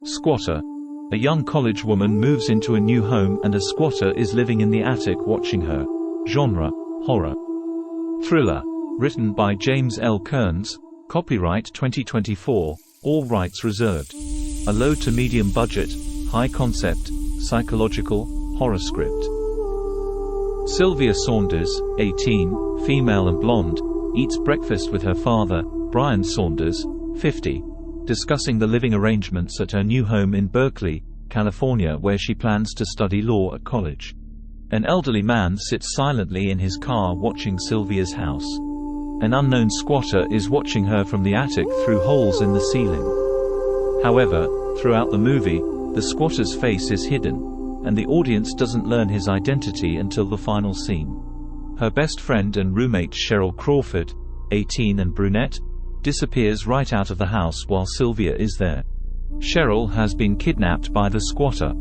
Squatter. A young college woman moves into a new home and a squatter is living in the attic watching her. Genre: horror. Thriller. Written by James L. Kearns. Copyright 2024. All rights reserved. A low to medium budget, high concept, psychological, horror script. Sylvia Saunders, 18, female and blonde, eats breakfast with her father, Brian Saunders, 50, discussing the living arrangements at her new home in Berkeley, California, where she plans to study law at college. An elderly man sits silently in his car watching Sylvia's house. An unknown squatter is watching her from the attic through holes in the ceiling. However, throughout the movie, the squatter's face is hidden, and the audience doesn't learn his identity until the final scene. Her best friend and roommate Cheryl Crawford, 18 and brunette, disappears right out of the house while Sylvia is there. Cheryl has been kidnapped by the squatter.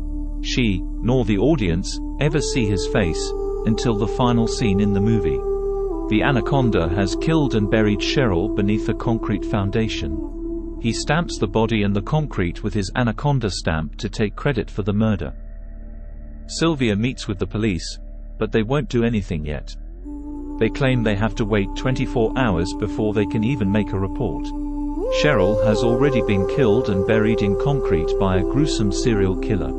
She, nor the audience, ever see his face, until the final scene in the movie. The anaconda has killed and buried Cheryl beneath a concrete foundation. He stamps the body and the concrete with his anaconda stamp to take credit for the murder. Sylvia meets with the police, but they won't do anything yet. They claim they have to wait 24 hours before they can even make a report. Cheryl has already been killed and buried in concrete by a gruesome serial killer.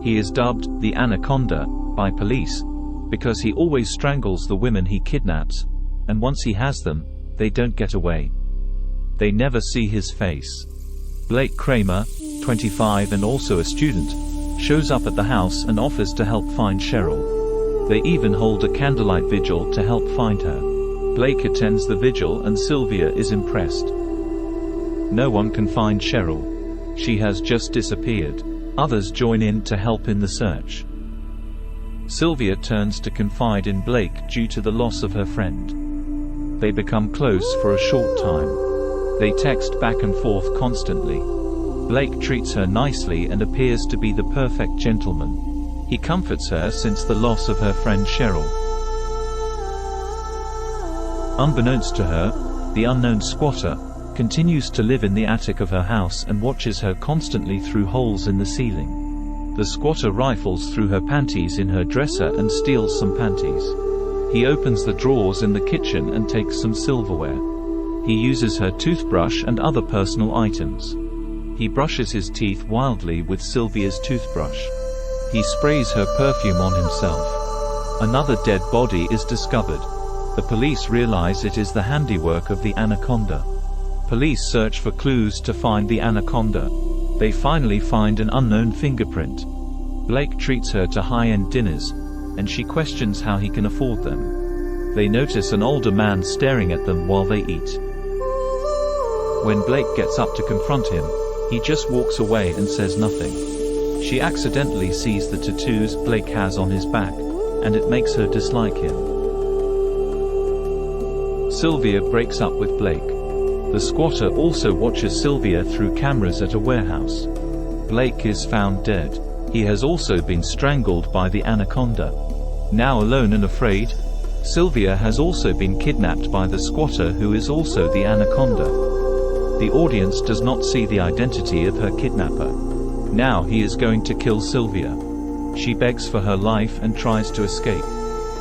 He is dubbed the Anaconda by police because he always strangles the women he kidnaps, and once he has them, they don't get away. They never see his face. Blake Kramer, 25 and also a student, shows up at the house and offers to help find Cheryl. They even hold a candlelight vigil to help find her. Blake attends the vigil and Sylvia is impressed. No one can find Cheryl. She has just disappeared. Others join in to help in the search. Sylvia turns to confide in Blake due to the loss of her friend. They become close for a short time. They text back and forth constantly. Blake treats her nicely and appears to be the perfect gentleman. He comforts her since the loss of her friend Cheryl. Unbeknownst to her, the unknown squatter continues to live in the attic of her house and watches her constantly through holes in the ceiling. The squatter rifles through her panties in her dresser and steals some panties. He opens the drawers in the kitchen and takes some silverware. He uses her toothbrush and other personal items. He brushes his teeth wildly with Sylvia's toothbrush. He sprays her perfume on himself. Another dead body is discovered. The police realize it is the handiwork of the anaconda. Police search for clues to find the anaconda. They finally find an unknown fingerprint. Blake treats her to high-end dinners, and she questions how he can afford them. They notice an older man staring at them while they eat. When Blake gets up to confront him, he just walks away and says nothing. She accidentally sees the tattoos Blake has on his back, and it makes her dislike him. Sylvia breaks up with Blake. The squatter also watches Sylvia through cameras at a warehouse. Blake is found dead. He has also been strangled by the anaconda. Now alone and afraid, Sylvia has also been kidnapped by the squatter who is also the anaconda. The audience does not see the identity of her kidnapper. Now he is going to kill Sylvia. She begs for her life and tries to escape.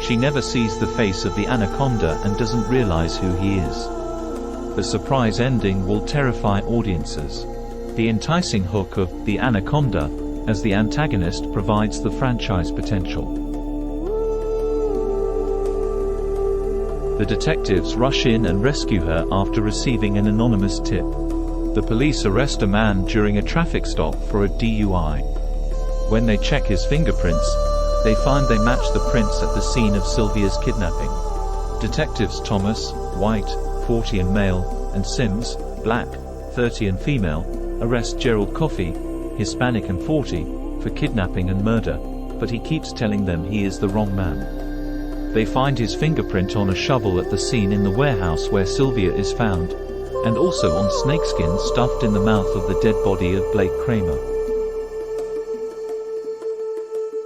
She never sees the face of the anaconda and doesn't realize who he is. The surprise ending will terrify audiences. The enticing hook of the anaconda as the antagonist provides the franchise potential. The detectives rush in and rescue her after receiving an anonymous tip. The police arrest a man during a traffic stop for a DUI. When they check his fingerprints, they find they match the prints at the scene of Sylvia's kidnapping. Detectives Thomas, white, 40 and male, and Sims, black, 30 and female, arrest Gerald Coffey, Hispanic and 40, for kidnapping and murder, but he keeps telling them he is the wrong man. They find his fingerprint on a shovel at the scene in the warehouse where Sylvia is found, and also on snakeskin stuffed in the mouth of the dead body of Blake Kramer.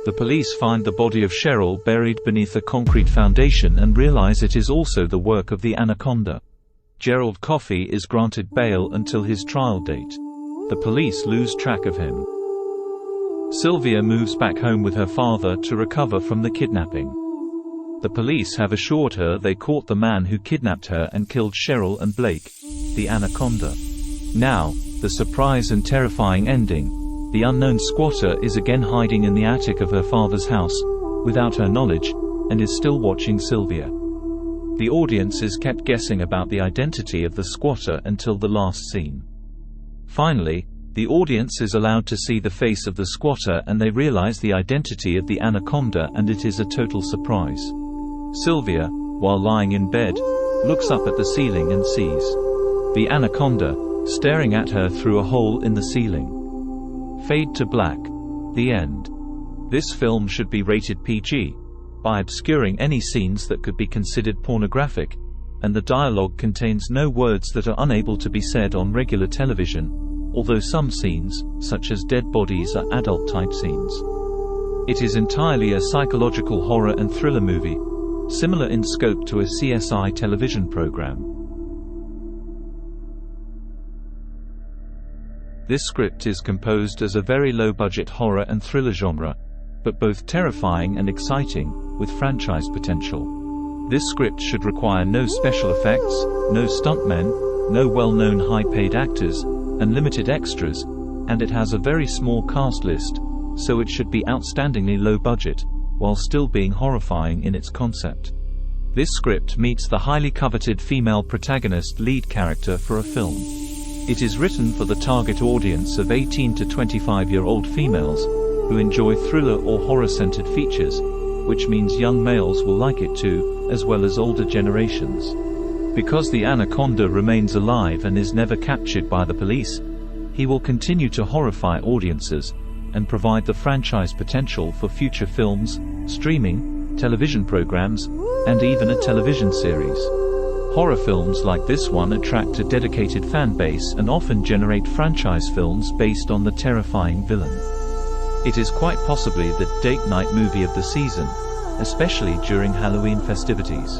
The police find the body of Cheryl buried beneath a concrete foundation and realize it is also the work of the anaconda. Gerald Coffey is granted bail until his trial date. The police lose track of him. Sylvia moves back home with her father to recover from the kidnapping. The police have assured her they caught the man who kidnapped her and killed Cheryl and Blake, the Anaconda. Now, the surprise and terrifying ending. The unknown squatter is again hiding in the attic of her father's house, without her knowledge, and is still watching Sylvia. The audience is kept guessing about the identity of the squatter until the last scene. Finally, the audience is allowed to see the face of the squatter and they realize the identity of the Anaconda, and it is a total surprise. Sylvia, while lying in bed, looks up at the ceiling and sees the Anaconda staring at her through a hole in the ceiling. Fade to black. The end. This film should be rated PG, by obscuring any scenes that could be considered pornographic, and the dialogue contains no words that are unable to be said on regular television, although some scenes, such as dead bodies, are adult-type scenes. It is entirely a psychological horror and thriller movie, similar in scope to a CSI television program. This script is composed as a very low-budget horror and thriller genre, but both terrifying and exciting, with franchise potential. This script should require no special effects, no stuntmen, no well-known high-paid actors, and limited extras, and it has a very small cast list, so it should be outstandingly low budget, while still being horrifying in its concept. This script meets the highly coveted female protagonist lead character for a film. It is written for the target audience of 18 to 25-year-old females, who enjoy thriller or horror-centered features, which means young males will like it too, as well as older generations. Because the Anaconda remains alive and is never captured by the police, he will continue to horrify audiences, and provide the franchise potential for future films, streaming, television programs, and even a television series. Horror films like this one attract a dedicated fan base and often generate franchise films based on the terrifying villain. It is quite possibly the date night movie of the season, especially during Halloween festivities.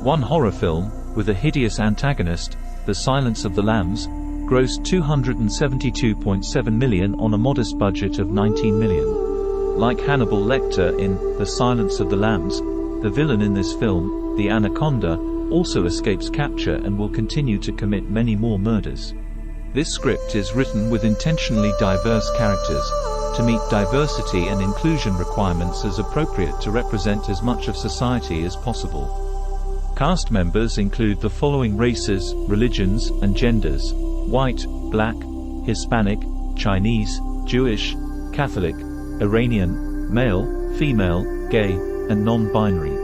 One horror film, with a hideous antagonist, The Silence of the Lambs, grossed $272.7 million on a modest budget of $19 million. Like Hannibal Lecter in The Silence of the Lambs, the villain in this film, the Anaconda, also escapes capture and will continue to commit many more murders. This script is written with intentionally diverse characters, to meet diversity and inclusion requirements as appropriate to represent as much of society as possible. Cast members include the following races, religions, and genders: white, black, Hispanic, Chinese, Jewish, Catholic, Iranian, male, female, gay, and non-binary.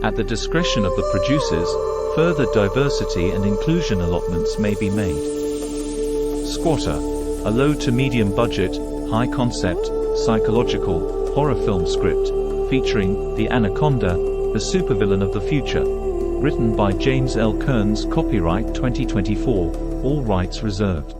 At the discretion of the producers, further diversity and inclusion allotments may be made. Squatter, a low to medium budget, high concept, psychological, horror film script, featuring the Anaconda, the supervillain of the future. Written by James L. Kearns. Copyright 2024, all rights reserved.